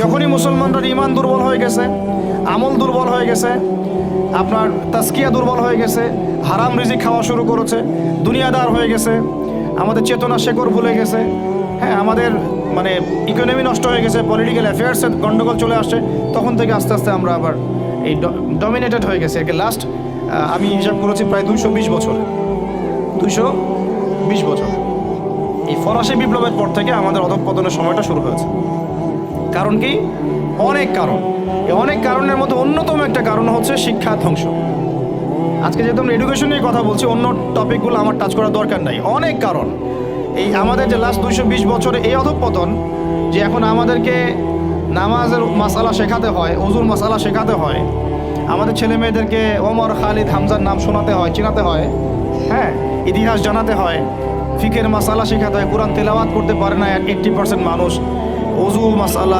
যখনই মুসলমানদের ইমান দুর্বল হয়ে গেছে, আমল দুর্বল হয়ে গেছে, আপনার তাজকিয়া দুর্বল হয়ে গেছে, হারাম রিজিক খাওয়া শুরু করেছে, দুনিয়াদার হয়ে গেছে, আমাদের চেতনা শেকড় ভুলে গেছে, হ্যাঁ, আমাদের মানে ইকোনমি নষ্ট হয়ে গেছে, পলিটিক্যাল অ্যাফেয়ার্সের গন্ডগোল চলে আসছে, তখন থেকে আস্তে আস্তে আমরা আবার এই ডমিনেটেড হয়ে গেছে। একে লাস্ট আমি হিসাব করেছি প্রায় 220 বছর, 220 বছর এই ফরাসি বিপ্লবের পর থেকে আমাদের অধঃপতনের সময়টা শুরু হয়েছে। কারণ কি? অনেক কারণ। এই অনেক কারণের মধ্যে অন্যতম একটা কারণ হচ্ছে শিক্ষা ধ্বংস। আজকে যেহেতু আমরা এডুকেশন নিয়ে কথা বলছি, অন্য টপিকগুলো আমার টাচ করার দরকার নাই। অনেক কারণ। এই আমাদের যে লাস্ট 220 বছরে এই অধঃপতন, যে এখন আমাদেরকে নামাজের মাসালা শেখাতে হয়, ওজুর মাসালা শেখাতে হয়, আমাদের ছেলে মেয়েদেরকে ওমর, খালিদ, হামজার নাম শোনাতে হয়, চেনাতে হয়, হ্যাঁ, ইতিহাস জানাতে হয়, ফিকের মাসালা শেখাতে হয়। কোরআন তেলাওয়াত করতে পারে না 80% মানুষ। ওজু মাসালা,